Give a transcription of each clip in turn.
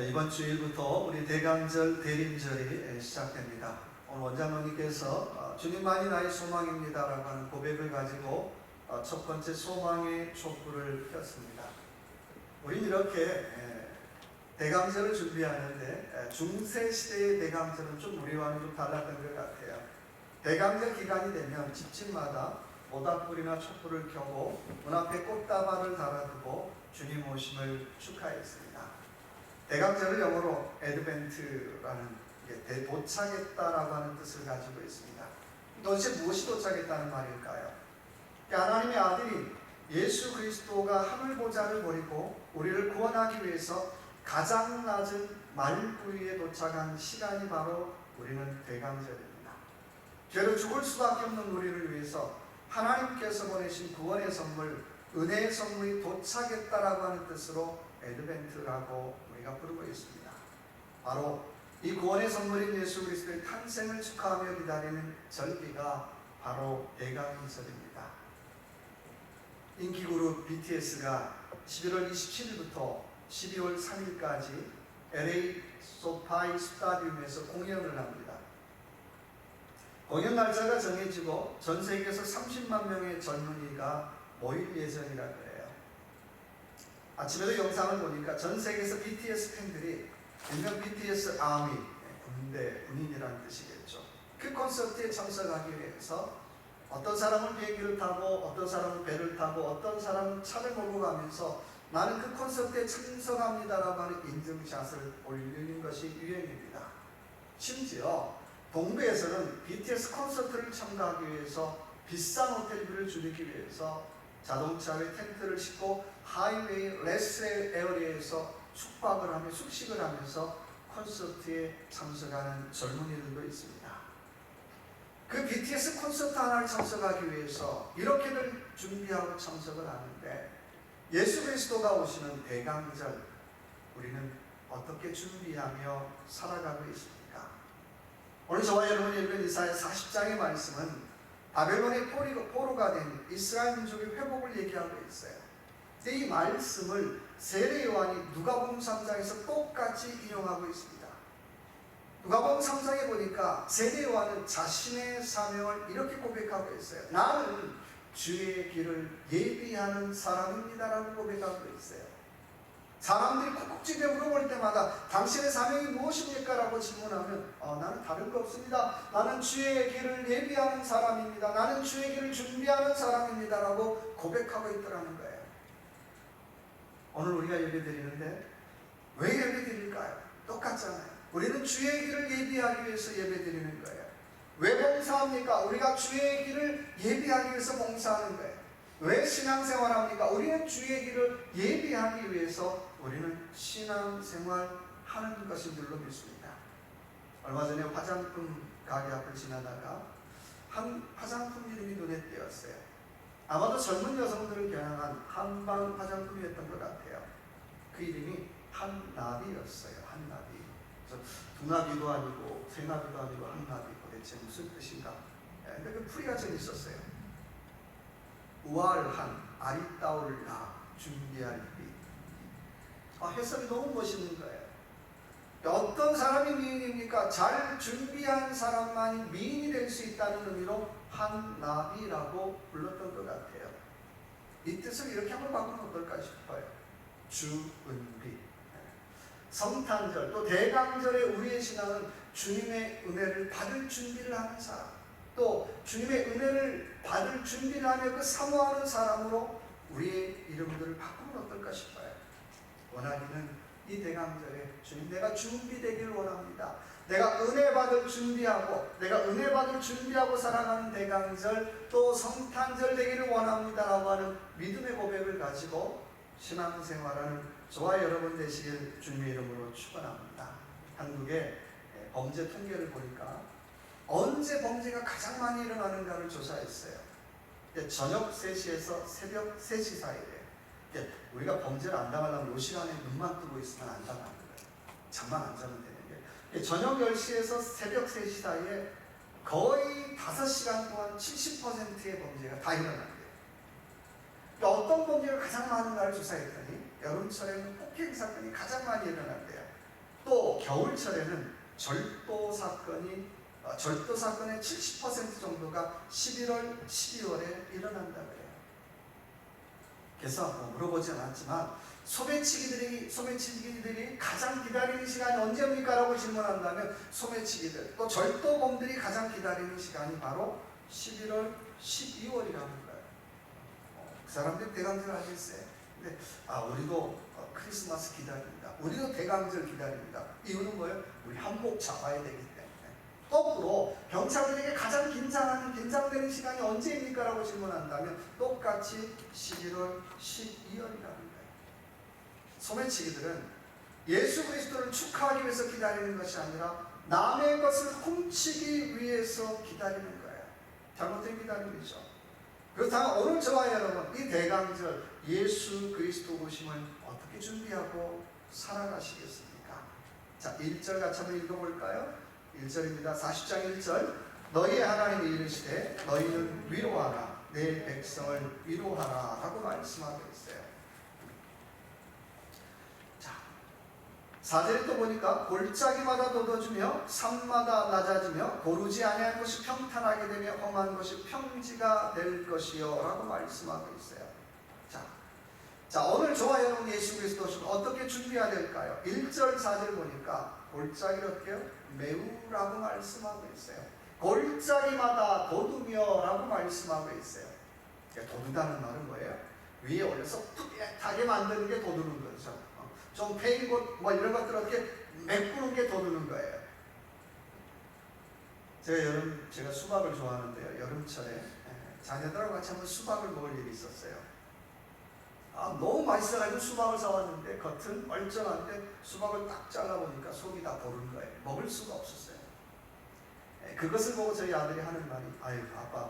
이번 주일부터 우리 대강절 대림절이 시작됩니다. 오늘 원장님께서 주님만이 나의 소망입니다 라고 하는 고백을 가지고 첫 번째 소망의 촛불을 폈습니다. 우린 이렇게 대강절을 준비하는데 중세 시대의 대강절은 좀 우리와는 좀 달랐던 것 같아요. 대강절 기간이 되면 집집마다 모닥불이나 촛불을 켜고 문 앞에 꽃다발을 달아두고 주님 오심을 축하했습니다. 대강절을 영어로 애드벤트라는 도착했다라고 하는 뜻을 가지고 있습니다. 도대체 무엇이 도착했다는 말일까요? 하나님의 아들이 예수 그리스도가 하늘보좌를 버리고 우리를 구원하기 위해서 가장 낮은 말구위에 도착한 시간이 바로 우리는 대강절입니다. 죄로 죽을 수밖에 없는 우리를 위해서 하나님께서 보내신 구원의 선물, 은혜의 선물이 도착했다라고 하는 뜻으로 애드벤트라고 우리가 부르고 있습니다. 바로 이 구원의 선물인 예수 그리스도의 탄생을 축하하며 기다리는 절기가 바로 대강절입니다. 인기그룹 BTS가 11월 27일부터 12월 3일까지 LA 소파이 스타디움에서 공연을 합니다. 공연 날짜가 정해지고 전 세계에서 30만 명의 젊은이가 모일 예정이라 그래요. 아침에도 영상을 보니까 전 세계에서 BTS 팬들이 일명 BTS 아미, 군대, 군인이라는 뜻이겠죠. 그 콘서트에 참석하기 위해서 어떤 사람은 비행기를 타고 어떤 사람은 배를 타고 어떤 사람은 차를 몰고 가면서 나는 그 콘서트에 참석합니다라고 하는 인증샷을 올리는 것이 유행입니다. 심지어 동부에서는 BTS 콘서트를 참가하기 위해서 비싼 호텔비를 줄이기 위해서 자동차에 텐트를 싣고 하이웨이 레스 에어리에서 숙박을 하며 숙식을 하면서 콘서트에 참석하는 젊은이들도 있습니다. 그 BTS 콘서트 하나를 참석하기 위해서 이렇게들 준비하고 참석을 하는데 예수 그리스도가 오시는 대강절 우리는 어떻게 준비하며 살아가고 있습니까? 오늘 저와 여러분이 읽은 이사야 40장의 말씀은 바벨론의 포로가 된 이스라엘 민족의 회복을 얘기하고 있어요. 이 말씀을 세례 요한이 누가복음 3장에서 똑같이 인용하고 있습니다. 누가복음 3장에 보니까 세례 요한은 자신의 사명을 이렇게 고백하고 있어요. 나는 주의 길을 예비하는 사람입니다라고 고백하고 있어요. 사람들이 콕콕집에 물어볼 때마다 당신의 사명이 무엇입니까? 라고 질문하면 나는 다른 거 없습니다. 나는 주의 길을 예비하는 사람입니다. 나는 주의 길을 준비하는 사람입니다. 라고 고백하고 있더라는 거예요. 오늘 우리가 예배드리는데 왜 예배드릴까요? 똑같잖아요. 우리는 주의 길을 예비하기 위해서 예배드리는 거예요. 왜 봉사합니까? 우리가 주의 길을 예비하기 위해서 봉사하는 거예요. 왜 신앙생활합니까? 우리는 주의 길을 예비하기 위해서 우리는 신앙생활하는 것인 줄로 믿습니다. 얼마 전에 화장품 가게 앞을 지나다가 한 화장품 이름이 눈에 띄었어요. 아마도 젊은 여성들을 겨냥한 한방 화장품이었던 것 같아요. 그 이름이 한나비였어요. 한나비. 그래서 두나비도 아니고 세나비도 아니고 한나비. 도대체 무슨 뜻인가? 근데 그 풀이가 좀 있었어요. 우아한 아리따울 나 준비할 빛. 해석이 너무 멋있는 거예요. 어떤 사람이 미인입니까? 잘 준비한 사람만이 미인이 될 수 있다는 의미로 한나비라고 불렀던 것 같아요. 이 뜻을 이렇게 한번 바꾸면 어떨까 싶어요. 주은비. 성탄절 또 대강절에 우리의 신앙은 주님의 은혜를 받을 준비를 하는 사람, 또 주님의 은혜를 받을 준비를 하며 그 사모하는 사람으로 우리의 이름들을 바꾸면 어떨까 싶어요. 원하기는 이 대강절에 주님 내가 준비되기를 원합니다. 내가 은혜 받을 준비하고 살아가는 대강절 또 성탄절 되기를 원합니다 라고 하는 믿음의 고백을 가지고 신앙생활하는 저와 여러분 되시길 주님의 이름으로 축원합니다. 한국의 범죄 통계를 보니까 언제 범죄가 가장 많이 일어나는가를 조사했어요. 저녁 3시에서 새벽 3시 사이에. 우리가 범죄를 안 당하려면 이 시간에 눈만 뜨고 있으면 안 당하는 거예요. 잠만 안 자면 되는 게. 저녁 10시에서 새벽 3시 사이에 거의 5시간 동안 70%의 범죄가 다 일어난대요. 어떤 범죄가 가장 많은가를 조사했더니 여름철에는 폭행 사건이 가장 많이 일어난대요. 또 겨울철에는 절도 사건의 70% 정도가 11월, 12월에 일어난다고 해요. 그래서 물어보지 않았지만 소매치기들이 가장 기다리는 시간이 언제입니까? 라고 질문한다면 소매치기들 또 절도범들이 가장 기다리는 시간이 바로 11월, 12월이라는 거예요. 그 사람들 대강절 하겠어요? 근데 우리도 크리스마스 기다립니다. 우리도 대강절 기다립니다. 이유는 뭐예요? 우리 한복 잡아야 되기 때문에. 거꾸로 경찰들에게 가장 긴장되는 시간이 언제입니까? 라고 질문한다면 똑같이 11월, 12월이라는 거예요. 소매치기들은 예수 그리스도를 축하하기 위해서 기다리는 것이 아니라 남의 것을 훔치기 위해서 기다리는 거예요. 잘못된 기다림이죠. 그렇다면 오늘 저와 여러분 이 대강절 예수 그리스도 오심을 어떻게 준비하고 살아가시겠습니까? 자, 1절 같이 한번 읽어볼까요? 1절입니다. 40장 1절 너희의 하나님이 이르시되 너희는 위로하라 내 백성을 위로하라 하고 말씀하고 있어요. 자, 4절에 또 보니까 골짜기마다 돋아주며 산마다 낮아지며 고르지 아니한 것이 평탄하게 되며 험한 것이 평지가 될 것이요 라고 말씀하고 있어요. 자, 오늘 저와 여러분 예수 그리스도 오시면 어떻게 준비해야 될까요? 1절 4절 보니까 골짜기를 어떻게 해요? 매우라고 말씀하고 있어요. 골짜기마다 돋으며 라고 말씀하고 있어요. 돋는다는 말은 뭐예요? 위에 올려서 푸릿하게 만드는 게 돋우는 거죠. 좀 패인 곳 이런 것들 어떻게 메꾸는 게 돋우는 거예요. 제가 수박을 좋아하는데요. 여름철에 자녀들하고 같이 한번 수박을 먹을 일이 있었어요. 너무 맛있어가지고 수박을 사왔는데 겉은 멀쩡한데 수박을 딱 잘라보니까 속이 다 보른 거예요. 먹을 수가 없었어요. 그것을 보고 저희 아들이 하는 말이 아유 아빠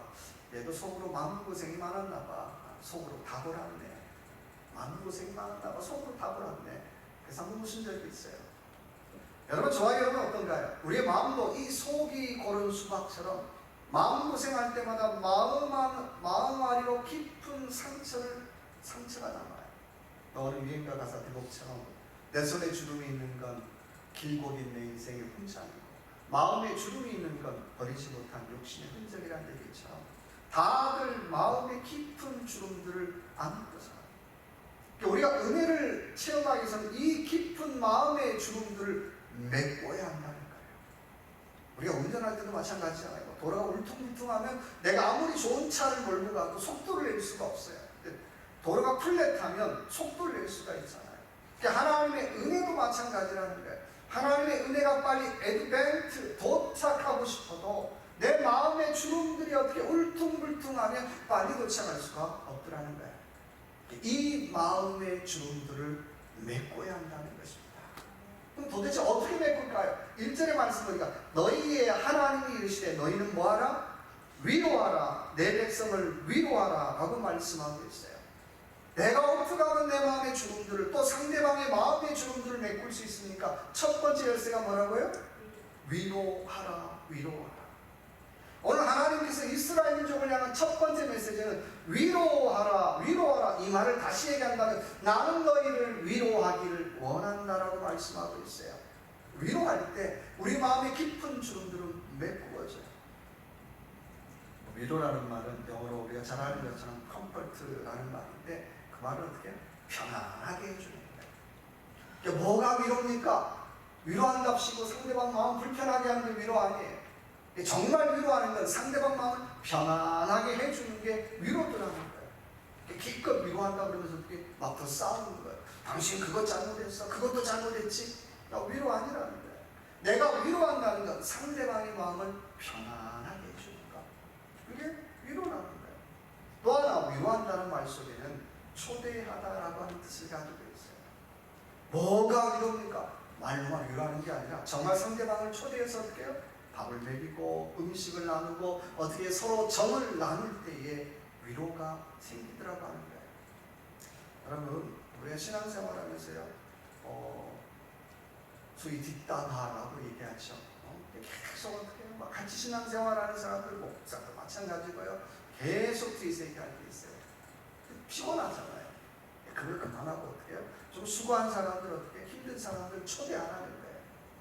얘도 속으로 마음고생이 많았나 봐. 속으로 다 보랐네. 마음고생이 많았나 봐. 속으로 다 보랐네. 그래서 한번 무슨 적이 있어요. 여러분 저와 여러분 어떤가요? 우리의 마음도 이 속이 고른 수박처럼 마음고생할 때마다 마음 아리로 깊은 상처가 남아요. 어느 유행가 가사 대목처럼 내 손에 주름이 있는 건 길고 긴 내 인생의 훈장이고 마음에 주름이 있는 건 버리지 못한 욕심의 흔적이라는 얘기처럼 다들 마음의 깊은 주름들을 안고 살아요. 우리가 은혜를 체험하기 위해서는 이 깊은 마음의 주름들을 메꿔야 한다는 거예요. 우리가 운전할 때도 마찬가지잖아요. 도로가 울퉁불퉁하면 내가 아무리 좋은 차를 몰고 가도 속도를 낼 수가 없어요. 도로가 플랫하면 속도를 낼 수가 있잖아요. 그러니까 하나님의 은혜도 마찬가지라는 거예요. 하나님의 은혜가 빨리 도착하고 싶어도 내 마음의 주름들이 어떻게 울퉁불퉁하면 빨리 도착할 수가 없더라는 거예요. 이 마음의 주름들을 메꿔야 한다는 것입니다. 그럼 도대체 어떻게 메꿀까요? 1절의 말씀 보니까 너희의 하나님이 이르시되 너희는 뭐하라? 위로하라 내 백성을 위로하라 라고 말씀하고 있어요. 내가 어떻게 하면 내 마음의 주름들을 또 상대방의 마음의 주름들을 메꿀 수 있습니까? 첫 번째 열쇠가 뭐라고요? 위로하라 위로하라. 오늘 하나님께서 이스라엘 민족을 향한 첫 번째 메시지는 위로하라 위로하라. 이 말을 다시 얘기한다면 나는 너희를 위로하기를 원한다라고 말씀하고 있어요. 위로할 때 우리 마음의 깊은 주름들은 메꾸어져요. 위로라는 말은 영어로 우리가 잘 아는 것처럼 comfort라는 말인데 그 말은 어떻게 편안하게 해주는 거예요. 그러니까 뭐가 위로입니까? 위로한답시고 상대방 마음 불편하게 하는 게 위로 아니에요. 정말 위로하는 건 상대방 마음을 편안하게 해주는 게 위로더라는 거예요. 기껏 위로한다 그러면서 어떻게 막 더 싸우는 거예요. 당신 그것 잘못했어. 그것도 잘못했지. 위로 아니라는 거예요. 내가 위로한다는 건 상대방의 마음을 편안하게 해주는 거. 그게 위로라는 거예요. 또 하나 위로한다는 말 속에는 초대하다라고 하는 뜻을 가지고 있어요. 뭐가 위로입니까? 말로만 위로하는 게 아니라 정말 상대방을 초대해서 어떻게 해요? 밥을 먹이고 음식을 나누고 어떻게 서로 정을 나눌 때에 위로가 생기더라고 하는 거예요. 여러분 우리가 신앙생활하면서요 소위 뒷담화라고 얘기하죠. 계속 어떻게 막 같이 신앙생활하는 사람들 목사도 마찬가지고요. 계속 뒤에서 얘기할 게 있어요. 피곤하잖아요. 그걸 그만하고 어떻게 해요? 좀 수고한 사람들 어떻게 힘든 사람들 초대 안 하는 거예요.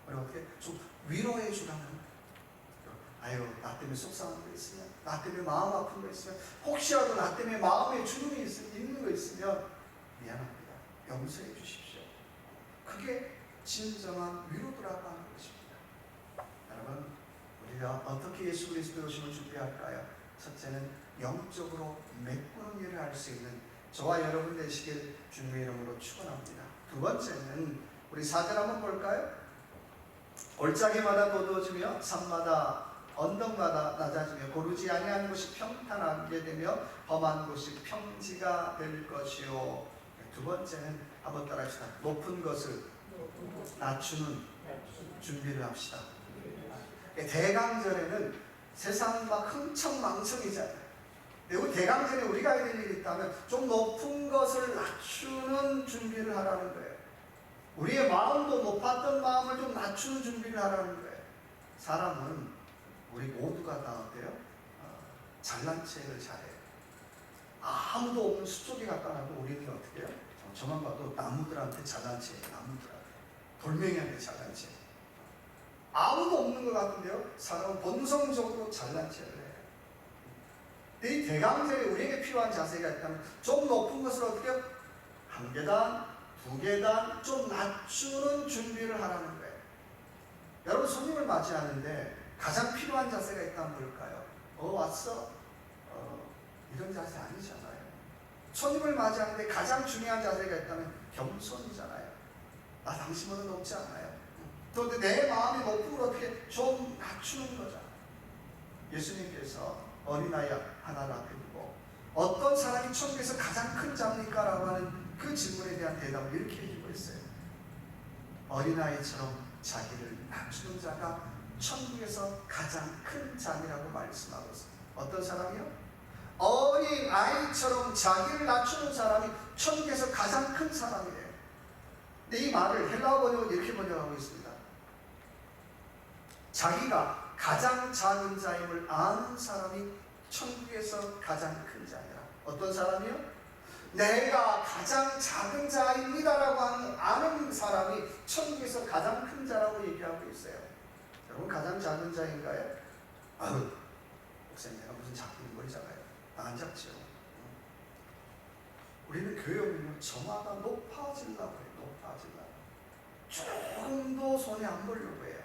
그리고 어떻게 좀 위로해 주라는 거예요. 아유, 나 때문에 속상한 거 있으면, 나 때문에 마음 아픈 거 있으면, 혹시라도 나 때문에 마음에 주눅이 있는 거 있으면 미안합니다. 용서해 주십시오. 그게 진정한 위로더라고 하는 것입니다. 여러분, 우리가 어떻게 예수 그리스도의 오심을 준비할까요? 첫째는 영적으로 메꾸는 일을 할 수 있는 저와 여러분 되시길 주님의 이름으로 축원합니다. 두 번째는 우리 4절 한번 볼까요? 골짜기마다 도도해지며 산마다 언덕마다 낮아지며 고르지 아니한 곳이 평탄하게 되며 험한 곳이 평지가 될 것이요. 두 번째는 한번 따라합시다. 높은 것을 낮추는 준비를 합시다. 대강전에는 세상 막 흥청망청이잖아요. 그리고 대강전에 우리가 해야 될 일이 있다면 좀 높은 것을 낮추는 준비를 하라는 거예요. 우리의 마음도 높았던 마음을 좀 낮추는 준비를 하라는 거예요. 사람은 우리 모두가 다 어때요? 잘난 체를 잘해요. 아무도 없는 숲속에 갔다 와도 우리는 어떻게 해요? 저만 봐도 나무들한테 잘난 체예요. 나무들한테. 돌멩이한테 잘난 체. 아무도 없는 것 같은데요. 사람은 본성적으로 잘난 체를 해요. 이 대강전에 우리에게 필요한 자세가 있다면 좀 높은 것을 어떻게 해요? 한 계단, 두 계단 좀 낮추는 준비를 하라는 거예요. 여러분 손님을 맞이하는데 가장 필요한 자세가 있다면 뭘까요? 왔어? 이런 자세 아니잖아요. 손님을 맞이하는데 가장 중요한 자세가 있다면 겸손이잖아요. 나 당신보다 높지 않아요. 또 내 마음이 높은 걸 어떻게 좀 낮추는 거잖아요. 예수님께서 어린아이 하나를 앞에 두고 어떤 사람이 천국에서 가장 큰 자입니까? 라고 하는 그 질문에 대한 대답을 이렇게 해주고 있어요. 어린아이처럼 자기를 낮추는 자가 천국에서 가장 큰 자이라고 말씀하고 있어요. 어떤 사람이요? 어린아이처럼 자기를 낮추는 사람이 천국에서 가장 큰 사람이에요. 근데 이 말을 헬라어 번역은 이렇게 번역하고 있습니다. 자기가 가장 작은 자임을 아는 사람이 천국에서 가장 큰 자이라. 어떤 사람이요? 내가 가장 작은 자입니다라고 아는 사람이 천국에서 가장 큰 자라고 얘기하고 있어요. 여러분 가장 작은 자인가요? 아유, 목사님 내가 무슨 작은 머리잖아요. 나 안 작죠. 우리는 교회 오면 저마다 높아지려고 해요. 높아지려고. 조금도 손에 안 보려고 해요.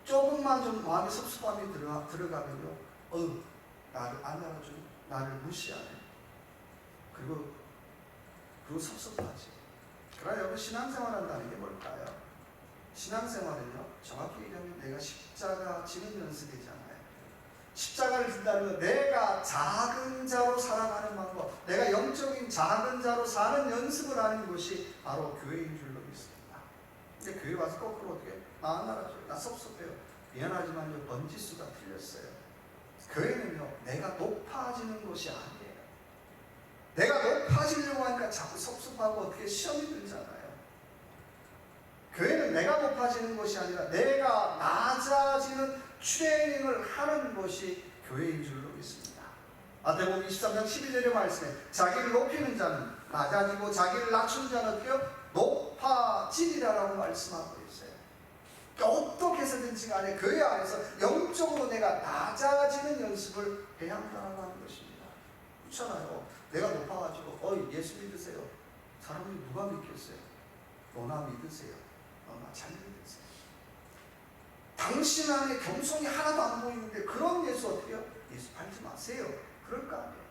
조금만 좀 마음에 섭섭함이 들어가면요. 나를 안 알아주고 나를 무시하네. 그리고 섭섭하지. 그러나 여러분 신앙생활 한다는 게 뭘까요? 신앙생활은요 정확히 얘기하면 내가 십자가 지는 연습이잖아요. 십자가를 진다는 건 내가 작은 자로 살아가는 방법, 내가 영적인 작은 자로 사는 연습을 하는 것이 바로 교회인 줄로 믿습니다. 근데 교회 와서 거꾸로 어떻게 나 안 알아줘요. 나 섭섭해요. 미안하지만요 번지수가 틀렸어요. 교회는요 내가 높아지는 것이 아니에요. 내가 높아지려고 하니까 자꾸 섭섭하고 어떻게 시험이 들잖아요. 교회는 내가 높아지는 것이 아니라 내가 낮아지는 트레이닝을 하는 것이 교회인 줄로 믿습니다. 마태복음 23장 12절의 말씀에 자기를 높이는 자는 낮아지고 자기를 낮춘 자는 어떻게요? 높아지리라라고 말씀하고 있어요. 그러니까 어떻게 해서든지 간에 교회 안에서 영적으로 내가 낮아지는 연습을 해야 한다고 하는 것입니다. 그렇잖아요. 내가 높아가지고 예수 믿으세요. 사람들이 누가 믿겠어요? 너나 믿으세요. 너나 잘 믿으세요. 당신 안에 겸손이 하나도 안 보이는데 그런 예수 어떻게 해요? 예수 팔지 마세요. 그럴 거 아니에요.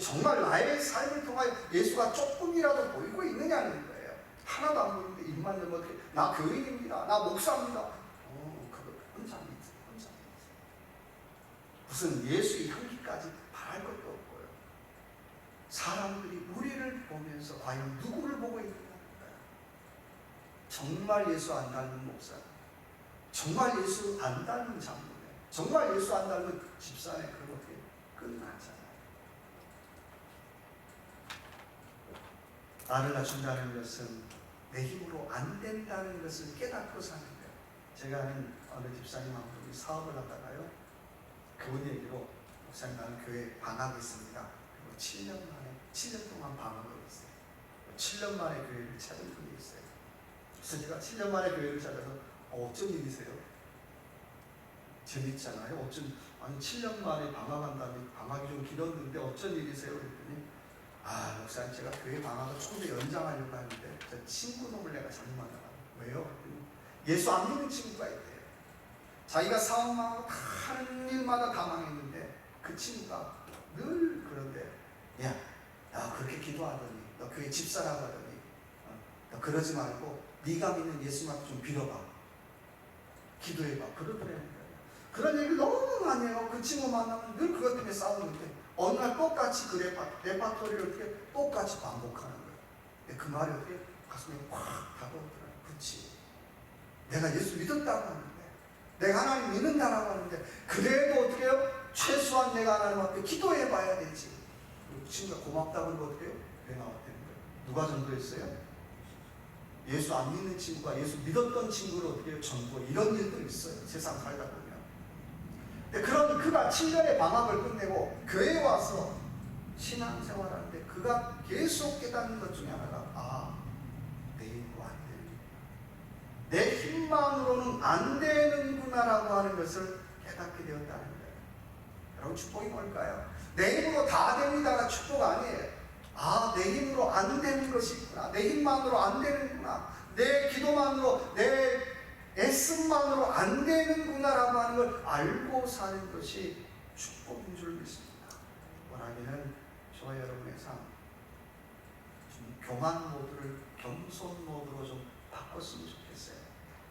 정말 나의 삶을 통하여 예수가 조금이라도 보이고 있느냐는 거예요. 하나도 안 보이는데 입만 열면 어떻게 나 교인입니다. 나 목사입니다. 그거 혼자 믿으세요. 혼자 믿으세요. 무슨 예수의 향기까지 바랄 것도 없고요. 사람들이 우리를 보면서 과연 누구를 보고 있느냐는 거예요. 정말 예수 안 닮은 목사, 정말 예수 안 닮은 장로네, 정말 예수 안 닮은 집사네, 그거 어떻게 끝나잖아요. 나를 낮춘다는 것은 내 힘으로 안 된다는 것을 깨닫고 사는 거예요. 제가 아는 어느 집사님 한 분이 사업을 하다가요, 그분 얘기로 목사님 나는 교회 방학했습니다. 그리고 7년 동안 방학을 했어요. 7년 만에 교회를 찾은 분이 있어요. 그래서 제가 7년 만에 교회를 찾아서 어쩐 일이세요? 재밌잖아요. 아니 7년 만에 방학한다니 방학이 좀 길었는데 어쩐 일이세요? 그랬더니 목사님 제가 교회 방학을 조금 더 연장하려고 하는데 저 친구 놈을 내가 잘못 만나요. 왜요? 그랬더니 예수 안 믿는 친구가 있대요. 자기가 사업하고 다 하는 일마다 다 망했는데 그 친구가 늘 그런데 야 그렇게 기도하더니 너 교회 집사라고 하더니 너 그러지 말고 네가 믿는 예수님한테 좀 빌어봐. 기도해봐. 그러더래요. 그런 얘기를 너무 많이 해요. 그 친구 만나면 늘 그것 때문에 싸우는데 어느 날 똑같이 그 레파토리를 어떻게 똑같이 반복하는 거예요. 근데 그 말이 어떻게 가슴에 확 다가오더라고요. 그렇지. 내가 예수 믿었다고 하는데 내가 하나님 믿는다라고 하는데 그래도 어떻게 해요? 최소한 내가 하나님 앞에 기도해 봐야 되지. 그 친구가 고맙다고 하면 어떻게 해요? 왜 나왔다는 거예요? 누가 전도했어요? 예수 안 믿는 친구가 예수 믿었던 친구를 어떻게 해요? 전도. 이런 일도 있어요. 세상 살다 보면. 근데 그가 7년의 방학을 끝내고 교회에 와서 신앙생활하는데 그가 계속 깨닫는 것 중에 하나가 내 힘으로 안 되는, 내 힘만으로는 안 되는구나라고 하는 것을 깨닫게 되었다는 거예요. 여러분 축복이 뭘까요? 내 힘으로 다 됩니다가 축복 아니에요. 내 힘으로 안 되는 것이 있구나. 내 힘만으로 안 되는구나. 내 기도만으로, 내 애씀만으로 안 되는구나라고 하는 걸 알고 사는 것이 축복인 줄 믿습니다. 원하기는 저와 여러분의 삶, 좀 교만 모드를 겸손 모드로 좀 바꿨으면 좋겠어요.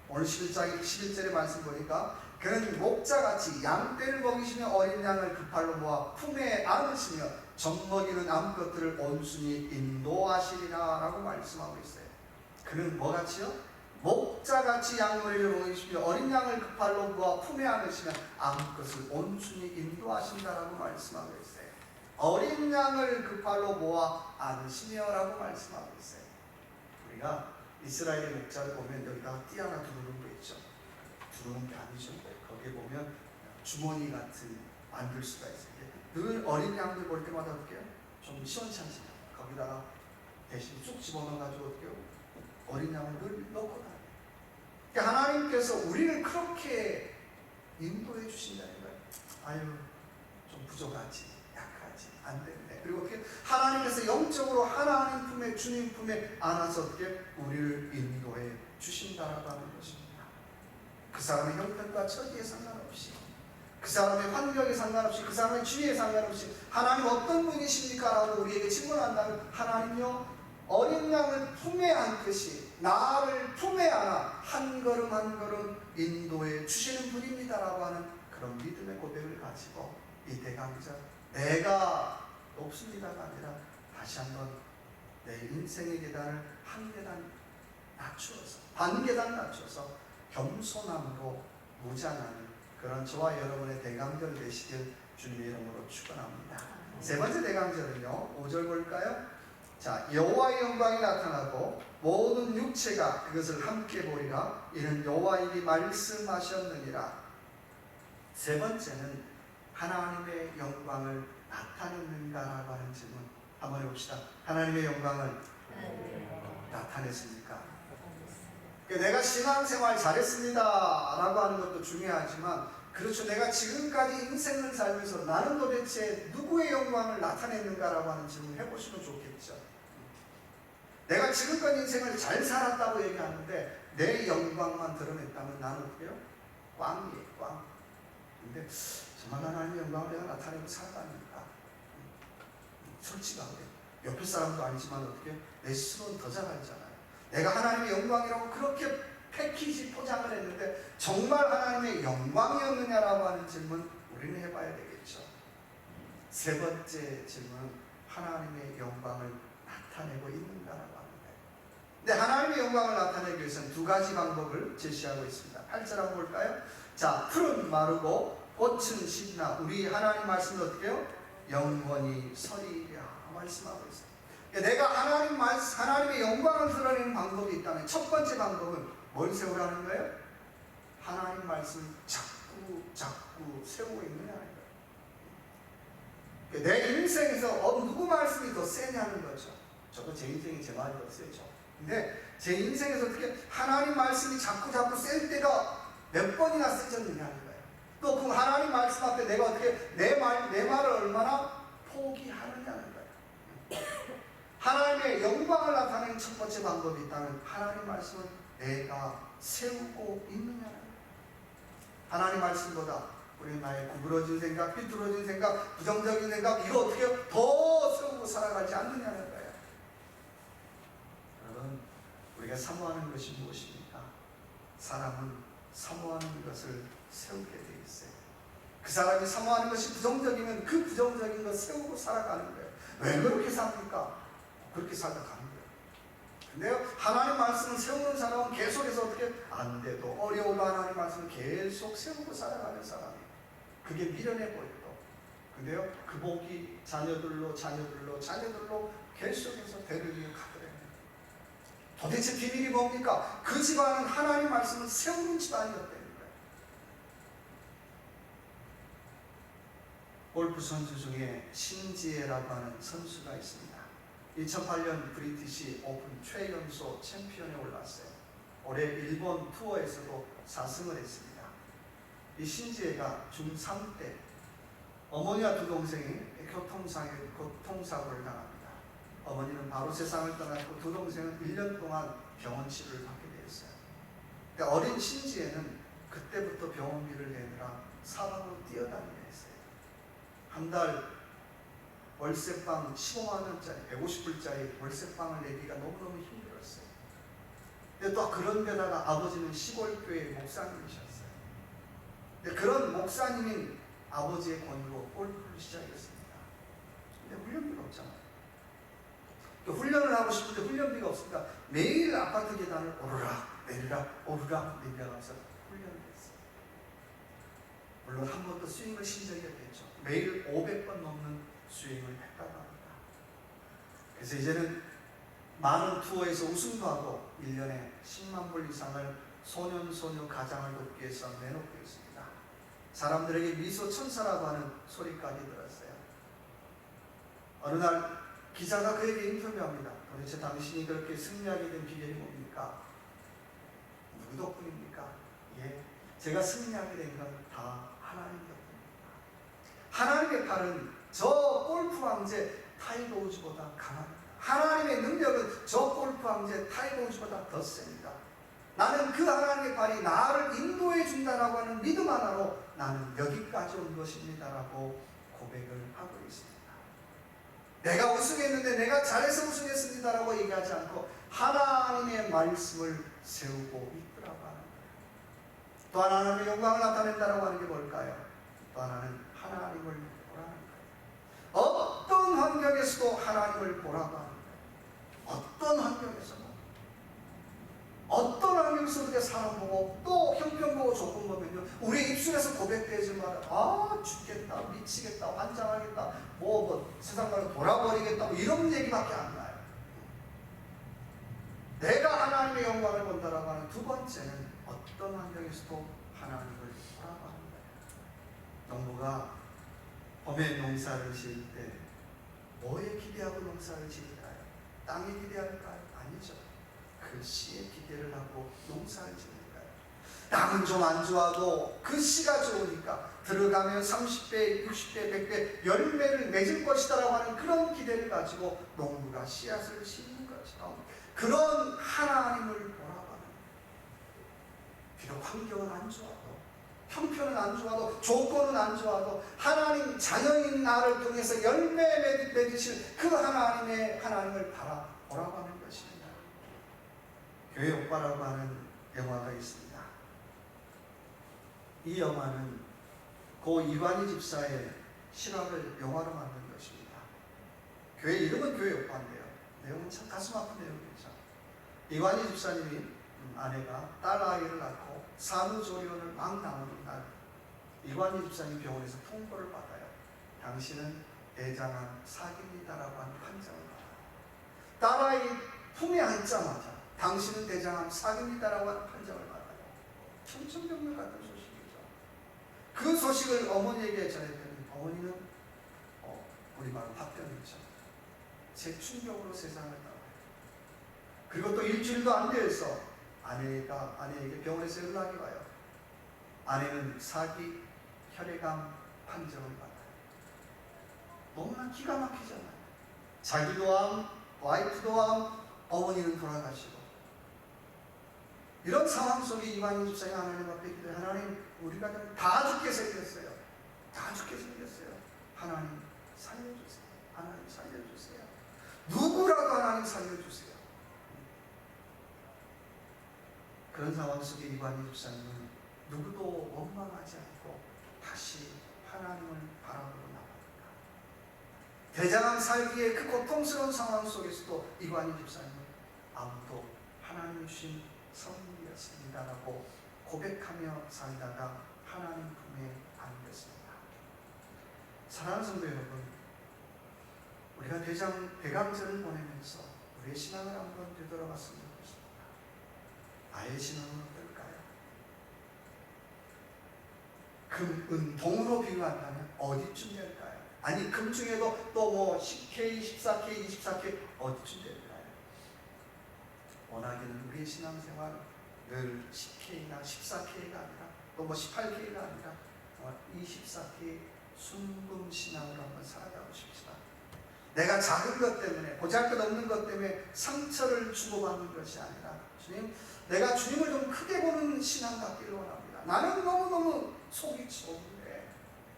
오늘 11절의 말씀 보니까 그는 목자같이 양떼를 먹이시며 어린 양을 그 팔로 모아 품에 안으시며 젖먹이는 암것들을 온순히 인도하시리라 라고 말씀하고 있어요. 그는 뭐같이요? 목자같이 양머리를 먹이시며 어린 양을 그 팔로 모아 품에 안으시며 암것을 온순히 인도하신다라고 말씀하고 있어요. 어린 양을 그 팔로 모아 안으시며 라고 말씀하고 있어요. 우리가 이스라엘의 목자를 보면 여기다가 띠 하나 두르는 거 있죠. 두르는 게 아니죠. 거기에 보면 주머니 같은 만들 수가 있어요. 늘 어린 양들 볼 때마다 어떻게 해요? 좀 시원찮지. 거기다가 대신 쭉 집어넣어가지고 어떻게 해요? 어린 양을 늘 넣고 다녀요. 그러니까 하나님께서 우리를 그렇게 인도해 주신다는 거예요. 좀 부족하지, 약하지, 안 되네. 그리고 어떻게 하나님께서 영적으로 하나님 품에, 주님 품에 안아서 어떻게 우리를 인도해 주신다라고 하는 것입니다. 그 사람의 형편과 처지에 상관없이, 그 사람의 환경에 상관없이, 그 사람의 주위에 상관없이 하나님 어떤 분이십니까? 라고 우리에게 질문한다면 하나님요 어린 양을 품에 안듯이 나를 품에 안아 한 걸음 한 걸음 인도해 주시는 분입니다 라고 하는 그런 믿음의 고백을 가지고 이 대강절 내가 높습니다가 아니라 다시 한번 내 인생의 계단을 한 계단 낮추어서, 반 계단 낮춰서 겸손함으로 무장하는 그런 저와 여러분의 대강절 되시길 주님의 이름으로 축원합니다. 세 번째 대강절은요, 5절 볼까요? 자, 여호와의 영광이 나타나고 모든 육체가 그것을 함께 보리라. 이는 여호와님이 말씀하셨느니라. 세 번째는 하나님의 영광을 나타냈는가라고 하는 질문 한번 해봅시다. 하나님의 영광을 나타냈습니까? 내가 신앙생활 잘했습니다 라고 하는 것도 중요하지만, 그렇죠, 내가 지금까지 인생을 살면서 나는 도대체 누구의 영광을 나타냈는가라고 하는 질문을 해보시면 좋겠죠. 내가 지금까지 인생을 잘 살았다고 얘기하는데 내 영광만 드러냈다면 나는 어때요? 꽝이에요, 꽝. 근데 정말 하나님의 영광을 내가 나타내고 살았다니까 솔직하게 옆에 사람도 아니지만 어떻게 내 스스로는 더 잘 알잖아요. 내가 하나님의 영광이라고 그렇게 패키지 포장을 했는데 정말 하나님의 영광이었느냐라고 하는 질문 우리는 해봐야 되겠죠. 세 번째 질문은 하나님의 영광을 나타내고 있는가라고 합니다. 근데 하나님의 영광을 나타내기 위해서는 두 가지 방법을 제시하고 있습니다. 8절 한번 볼까요? 자, 풀은 마르고 꽃은 시드나 우리 하나님 말씀은 어떻게 해요? 영원히 서리라 말씀하고 있어요. 내가 하나님의 영광을 드러내는 방법이 있다면 첫 번째 방법은 뭘 세우라는 거예요? 하나님 말씀을 자꾸 세우고 있느냐는 거예요. 내 인생에서 누구 말씀이 더 세냐는 거죠. 저도 제 인생에 제 말이 더 세죠. 근데 제 인생에서 어떻게 하나님 말씀이 자꾸 셀 때가 몇 번이나 세졌느냐는 거예요. 또 그 하나님 말씀 앞에 내가 어떻게 내 말을 얼마나 포기하느냐는 거예요. 하나님의 영광을 나타내는 첫 번째 방법이 있다면 하나님 말씀은 내가 세우고 있느냐는 거예요. 하나님 말씀보다 우리 나의 구부러진 생각, 삐뚤어진 생각, 부정적인 생각 이거 어떻게 더 세우고 살아가지 않느냐는 거예요. 여러분, 우리가 사모하는 것이 무엇입니까? 사람은 사모하는 것을 세우게 되어 있어요. 그 사람이 사모하는 것이 부정적이면 그 부정적인 것 세우고 살아가는 거예요. 왜 그렇게 삽니까? 그렇게 살다 가는 거예요. 근데요, 하나님 말씀을 세우는 사람은 계속해서 어떻게 안 돼도 어려워도 하나님 말씀을 계속 세우고 살아가는 사람이에요. 그게 미련해 보여도. 근데요, 그 복이 자녀들로 계속해서 대를 이어 가더래요. 도대체 비밀이 뭡니까? 그 집안은 하나님 말씀을 세우는 집안이었다는 거예요. 골프 선수 중에 신지혜라고 하는 선수가 있습니다. 2008년 브리티시 오픈 최연소 챔피언에 올랐어요. 올해 일본 투어에서도 4승을 했습니다. 이 신지혜가 중3 때 어머니와 두 동생이 교통사고를 당합니다. 어머니는 바로 세상을 떠났고 두 동생은 1년 동안 병원 치료를 받게 되었어요. 근데 어린 신지혜는 그때부터 병원비를 내느라 사방으로 뛰어다니게 했어요. 한 달 월세방 15만원짜리 150불짜리 월세방을 내기가 너무너무 힘들었어요. 근데 또 그런 데다가 아버지는 시골교회 목사님이셨어요. 근데 그런 목사님인 아버지의 권유로 골프를 시작했습니다. 근데 훈련비가 없잖아요. 훈련을 하고 싶은데 훈련비가 없으니까 매일 아파트 계단을 오르락 내리락 오르락 내리락 하면서 훈련을 했어요. 물론 한 번도 스윙을 신 적이 없겠죠. 매일 500번 넘는 스윙을 했다고 합니다. 그래서 이제는 많은 투어에서 우승도 하고 1년에 10만 불 이상을 소년소녀 가장을 돕기 위해서 내놓고 있습니다. 사람들에게 미소 천사라고 하는 소리까지 들었어요. 어느 날 기자가 그에게 인터뷰합니다. 도대체 당신이 그렇게 승리하게 된 비결이 뭡니까? 누구 덕분입니까? 예, 제가 승리하게 된 건 다 하나님 덕분입니다. 하나님의 팔은 저 골프 왕제 타이거 우즈보다 강합니다. 하나님의 능력은 저 골프 왕제 타이거 우즈보다 더 셉니다. 나는 그 하나님의 팔이 나를 인도해 준다라고 하는 믿음 하나로 나는 여기까지 온 것입니다라고 고백을 하고 있습니다. 내가 우승했는데 내가 잘해서 우승했습니다라고 얘기하지 않고 하나님의 말씀을 세우고 있더라고 하는 거예요. 또 하나님의 영광을 나타낸다라고 하는 게 뭘까요? 또 하나는 하나님을 보라는 거예요. 어떤 환경에서도 하나님을 보라고 하는 거예요. 어떤 환경에서도. 어떤 환경에서 우리가 사람 보고 또 형편 보고 조건 보면요, 우리 입술에서 고백되지 말아. 아, 죽겠다, 미치겠다, 환장하겠다, 세상 말로 돌아버리겠다, 이런 얘기밖에 안 나요. 내가 하나님의 영광을 본다라고 하는 두 번째는 어떤 환경에서도 하나님을 보라고 하는 거예요. 농부가 봄에 농사를 지을 때 뭐에 기대하고 농사를 지을까요? 땅에 기대할까요? 아니죠. 그 씨에 기대를 하고 농사를 지을까요? 땅은 좀 안 좋아도 그 씨가 좋으니까 들어가면 30배, 60배, 100배 열매를 맺을 것이다라고 하는 그런 기대를 가지고 농부가 씨앗을 심는 것처럼 그런 하나님을 보라고 하는 거예요. 비록 환경은 안 좋아도, 형편은 안 좋아도, 조건은 안 좋아도 하나님 자녀인 나를 통해서 열매 맺으실 그 하나님을 바라보라고 하는 것입니다. 교회 오빠라고 하는 영화가 있습니다. 이 영화는 고 이관희 집사의 실화를 영화로 만든 것입니다. 교회 이름은 교회 오빠인데요, 내용은 참 가슴 아픈 내용이죠. 이관희 집사님이 아내가 딸 아이를 낳고 산후조리원을 막 나오는 날, 이관희 집사님 병원에서 통보를 받아요. 당신은 대장암 사기입니다라고 하는 판정을 받아요. 딸 아이 품에 앉자마자 당신은 대장암 사기입니다라고 하는 판정을 받아요. 천천병력 같은 소식이죠. 그 소식을 어머니에게 전했더니 어머니는 우리 말로 화병이죠. 제 충격으로 세상을 떠나요. 그리고 또 일주일도 안 돼서 아내에게 병원에서 연락이 와요. 아내는 사기 혈액암 판정을 받아요. 너무나 기가 막히잖아요. 자기도 암, 와이프도 암, 어머니는 돌아가시고. 이런 상황 속에 이관희 집사님 하나님 앞에 기도해. 하나님, 우리가 다 죽게 생겼어요. 다 죽게 생겼어요. 하나님 살려주세요. 하나님 살려주세요. 누구라도 하나님 살려주세요. 그런 상황 속에 이관희 집사님은 누구도 원망하지 않고 다시 하나님을 바라보고 나갑니다. 대장암 살기의 그 고통스러운 상황 속에서도 이관희 집사님은 아무도 하나님 주신 성인이었습니다라고 고백하며 살다가 하나님 품에 안겼습니다. 사랑하는 성도 여러분, 우리가 대강절을 보내면서 우리의 신앙을 한번 되돌아봤으면 좋겠습니다. 나의 신앙은 어떨까요? 금, 은, 동으로 비유한다면 어디쯤 될까요? 아니, 금 중에도 또 뭐 10K, 14K, 24K 어디쯤 될까요? 워낙에는 우리의 신앙생활 늘 10K나 14K가 아니라 또 뭐 18K가 아니라 24K 순금신앙으로 한번 살아가고 싶습니다. 내가 작은 것 때문에, 보잘것없는 것 때문에 상처를 주고받는 것이 아니라, 주님, 내가 주님을 좀 크게 보는 신앙 갖기를 원합니다. 나는 너무너무 속이 좁은데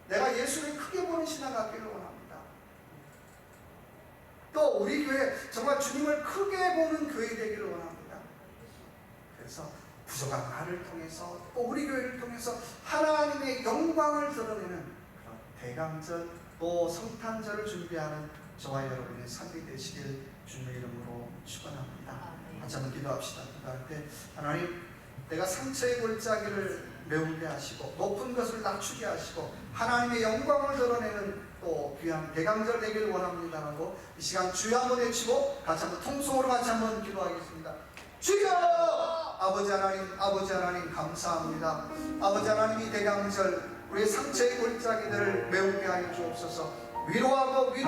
내가 예수를 크게 보는 신앙 갖기를 원합니다. 또 우리 교회 정말 주님을 크게 보는 교회 되기를 원합니다. 그래서 부족한 나를 통해서 또 우리 교회를 통해서 하나님의 영광을 드러내는 그런 대강절 또 성탄절을 준비하는 저와 여러분의 삶이 되시길 주님의 이름으로 축원합니다. 같이 한번 기도합시다. 기도할 때 하나님, 내가 상처의 골짜기를 메우게 하시고 높은 것을 낮추게 하시고 하나님의 영광을 드러내는 또 귀한 대강절 되기를 원합니다라고 이 시간 주여 한번 외치고 같이 한번 통성으로 같이 한번 기도하겠습니다. 주여! 아버지 하나님 감사합니다. 아버지 하나님, 이 대강절 우리의 상처의 골짜기들을 메우게 하여 주옵소서. 위로하게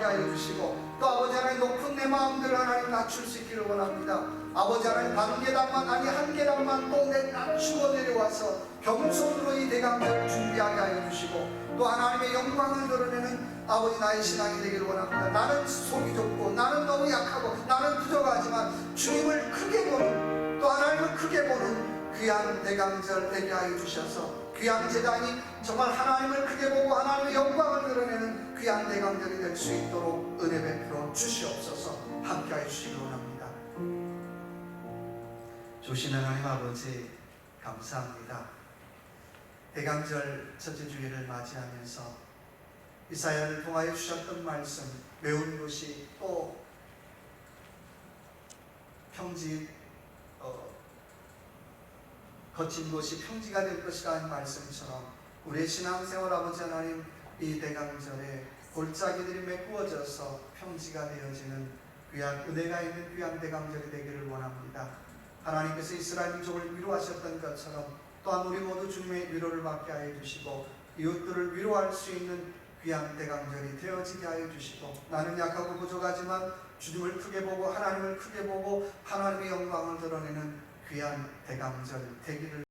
하여 주시고 또 아버지 하나님, 높은 내 마음들 하나님 낮출 수 있기를 원합니다. 아버지 하나님, 반 계단만 아니 한 계단만 또 낮추고 내려와서 겸손으로 이 대강절을 준비하게 하여 주시고 또 하나님의 영광을 드러내는 아버지 나의 신앙이 되기를 원합니다. 나는 속이 좁고 나는 너무 약하고 나는 부족하지만 주님을 크게 보는, 또 하나님을 크게 보는 귀한 대강절 되게 하여 주셔서 귀한 제단이 정말 하나님을 크게 보고 하나님의 영광을 드러내는 귀한 대강절이 될 수 있도록 은혜 베풀어 주시옵소서. 함께하여 주시기 원합니다. 주신 하나님 아버지 감사합니다. 대강절 첫째 주일을 맞이하면서 이사야를 통하여 주셨던 말씀, 매운 것이 또 거친 것이 평지가 될 것이라 하는 말씀처럼 우리의 신앙생활 아버지 하나님, 이 대강절에 골짜기들이 메꾸어져서 평지가 되어지는 귀한 은혜가 있는 귀한 대강절이 되기를 원합니다. 하나님께서 이스라엘 민족을 위로하셨던 것처럼 또한 우리 모두 주님의 위로를 받게 하여 주시고 이웃들을 위로할 수 있는 귀한 대강절이 되어지게 하여 주시고, 나는 약하고 부족하지만 주님을 크게 보고 하나님을 크게 보고 하나님의 영광을 드러내는 귀한 대강절 되기를